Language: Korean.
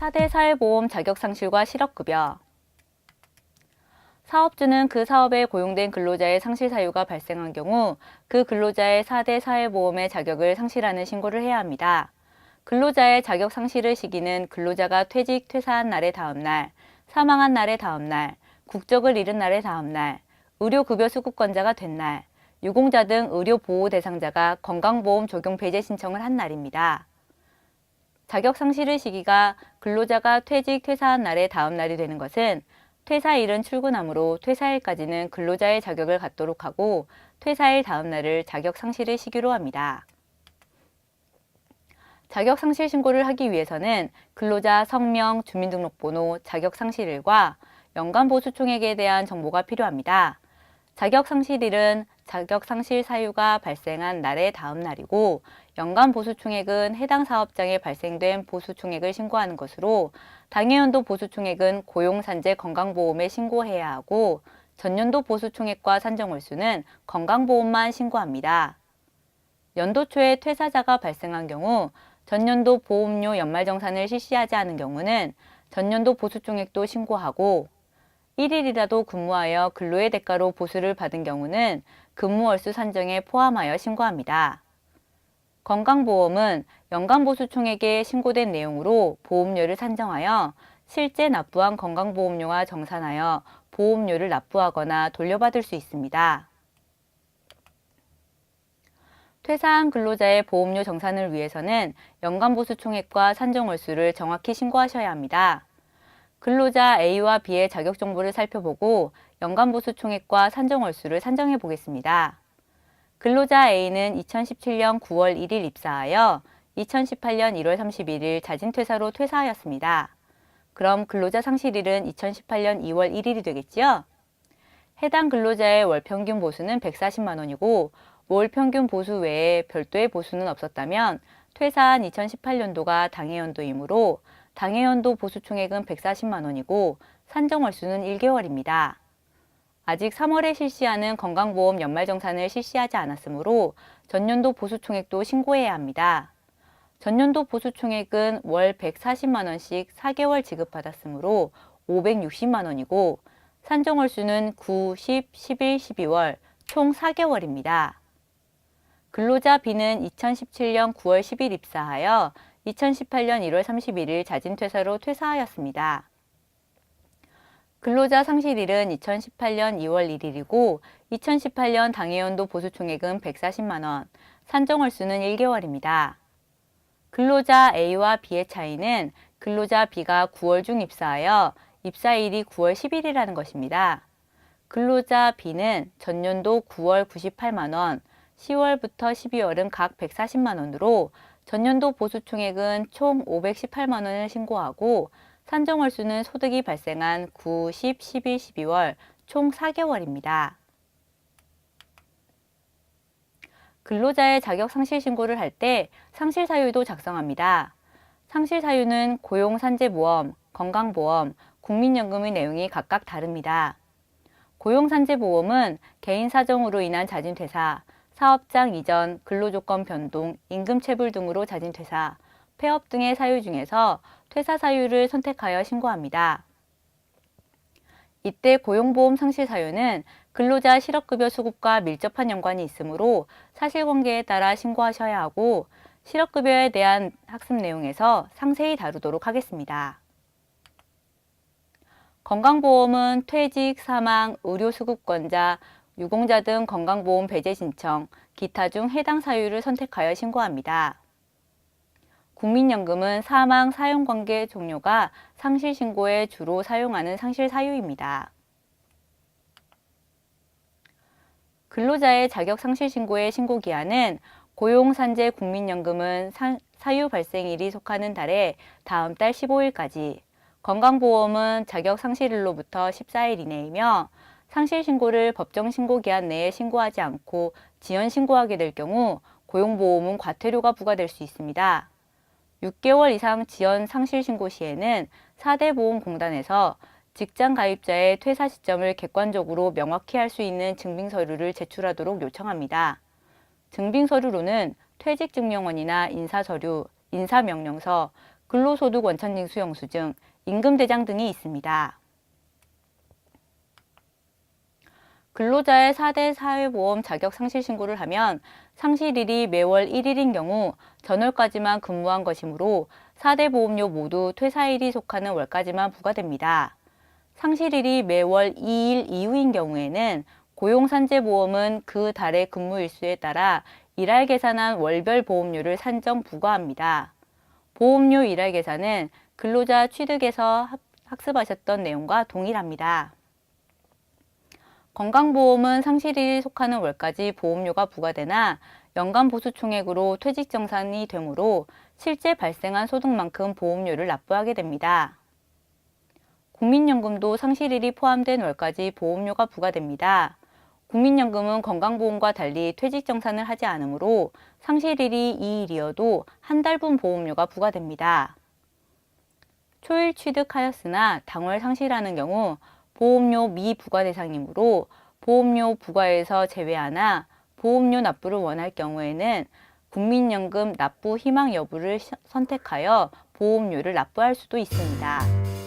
4대 사회보험 자격상실과 실업급여. 사업주는 그 사업에 고용된 근로자의 상실 사유가 발생한 경우 그 근로자의 4대 사회보험의 자격을 상실하는 신고를 해야 합니다. 근로자의 자격 상실의 시기는 근로자가 퇴직, 퇴사한 날의 다음날, 사망한 날의 다음날, 국적을 잃은 날의 다음날, 의료급여 수급권자가 된 날, 유공자 등 의료보호 대상자가 건강보험 적용 배제 신청을 한 날입니다. 자격 상실의 시기가 근로자가 퇴직, 퇴사한 날의 다음 날이 되는 것은 퇴사일은 출근하므로 퇴사일까지는 근로자의 자격을 갖도록 하고 퇴사일 다음 날을 자격 상실의 시기로 합니다. 자격 상실 신고를 하기 위해서는 근로자 성명, 주민등록번호, 자격 상실일과 연간 보수 총액에 대한 정보가 필요합니다. 자격 상실일은 자격 상실 사유가 발생한 날의 다음 날이고 연간 보수 총액은 해당 사업장에 발생된 보수 총액을 신고하는 것으로 당해연도 보수 총액은 고용산재 건강보험에 신고해야 하고 전년도 보수 총액과 산정월수는 건강보험만 신고합니다. 연도 초에 퇴사자가 발생한 경우 전년도 보험료 연말정산을 실시하지 않은 경우는 전년도 보수총액도 신고하고 1일이라도 근무하여 근로의 대가로 보수를 받은 경우는 근무월수 산정에 포함하여 신고합니다. 건강보험은 연간보수총액에 신고된 내용으로 보험료를 산정하여 실제 납부한 건강보험료와 정산하여 보험료를 납부하거나 돌려받을 수 있습니다. 퇴사한 근로자의 보험료 정산을 위해서는 연간보수총액과 산정월수를 정확히 신고하셔야 합니다. 근로자 A와 B의 자격 정보를 살펴보고 연간보수총액과 산정월수를 산정해 보겠습니다. 근로자 A는 2017년 9월 1일 입사하여 2018년 1월 31일 자진퇴사로 퇴사하였습니다. 그럼 근로자 상실일은 2018년 2월 1일이 되겠지요? 해당 근로자의 월평균 보수는 140만 원이고 월 평균 보수 외에 별도의 보수는 없었다면 퇴사한 2018년도가 당해연도이므로 당해연도 보수 총액은 140만 원이고 산정월수는 1개월입니다. 아직 3월에 실시하는 건강보험 연말정산을 실시하지 않았으므로 전년도 보수 총액도 신고해야 합니다. 전년도 보수 총액은 월 140만 원씩 4개월 지급받았으므로 560만 원이고 산정월수는 9, 10, 11, 12월 총 4개월입니다. 근로자 B는 2017년 9월 10일 입사하여 2018년 1월 31일 자진퇴사로 퇴사하였습니다. 근로자 상실일은 2018년 2월 1일이고 2018년 당해연도 보수총액은 140만 원, 산정월수는 1개월입니다. 근로자 A와 B의 차이는 근로자 B가 9월 중 입사하여 입사일이 9월 10일이라는 것입니다. 근로자 B는 전년도 9월 98만 원, 10월부터 12월은 각 140만 원으로 전년도 보수총액은 총 518만 원을 신고하고 산정월수는 소득이 발생한 9, 10, 11, 12월 총 4개월입니다. 근로자의 자격 상실 신고를 할 때 상실 사유도 작성합니다. 상실 사유는 고용산재보험, 건강보험, 국민연금의 내용이 각각 다릅니다. 고용산재보험은 개인 사정으로 인한 자진퇴사, 사업장 이전, 근로조건 변동, 임금체불 등으로 자진퇴사, 폐업 등의 사유 중에서 퇴사 사유를 선택하여 신고합니다. 이때 고용보험 상실 사유는 근로자 실업급여 수급과 밀접한 연관이 있으므로 사실관계에 따라 신고하셔야 하고 실업급여에 대한 학습 내용에서 상세히 다루도록 하겠습니다. 건강보험은 퇴직, 사망, 의료수급권자, 유공자 등 건강보험 배제 신청, 기타 중 해당 사유를 선택하여 신고합니다. 국민연금은 사망, 사용관계 종료가 상실 신고에 주로 사용하는 상실 사유입니다. 근로자의 자격 상실 신고의 신고기한은 고용산재 국민연금은 사유 발생일이 속하는 달에 다음 달 15일까지, 건강보험은 자격 상실일로부터 14일 이내이며 상실 신고를 법정 신고기한 내에 신고하지 않고 지연 신고하게 될 경우 고용보험은 과태료가 부과될 수 있습니다. 6개월 이상 지연 상실 신고 시에는 4대 보험공단에서 직장 가입자의 퇴사 시점을 객관적으로 명확히 할 수 있는 증빙서류를 제출하도록 요청합니다. 증빙서류로는 퇴직증명원이나 인사서류, 인사명령서, 근로소득 원천징 수용수증, 임금대장 등이 있습니다. 근로자의 4대 사회보험 자격 상실 신고를 하면 상실일이 매월 1일인 경우 전월까지만 근무한 것이므로 4대 보험료 모두 퇴사일이 속하는 월까지만 부과됩니다. 상실일이 매월 2일 이후인 경우에는 고용산재보험은 그 달의 근무 일수에 따라 일할 계산한 월별 보험료를 산정 부과합니다. 보험료 일할 계산은 근로자 취득에서 학습하셨던 내용과 동일합니다. 건강보험은 상실일이 속하는 월까지 보험료가 부과되나 연간보수총액으로 퇴직정산이 되므로 실제 발생한 소득만큼 보험료를 납부하게 됩니다. 국민연금도 상실일이 포함된 월까지 보험료가 부과됩니다. 국민연금은 건강보험과 달리 퇴직정산을 하지 않으므로 상실일이 2일이어도 한 달분 보험료가 부과됩니다. 초일 취득하였으나 당월 상실하는 경우 보험료 미부과 대상이므로 보험료 부과에서 제외하나 보험료 납부를 원할 경우에는 국민연금 납부 희망 여부를 선택하여 보험료를 납부할 수도 있습니다.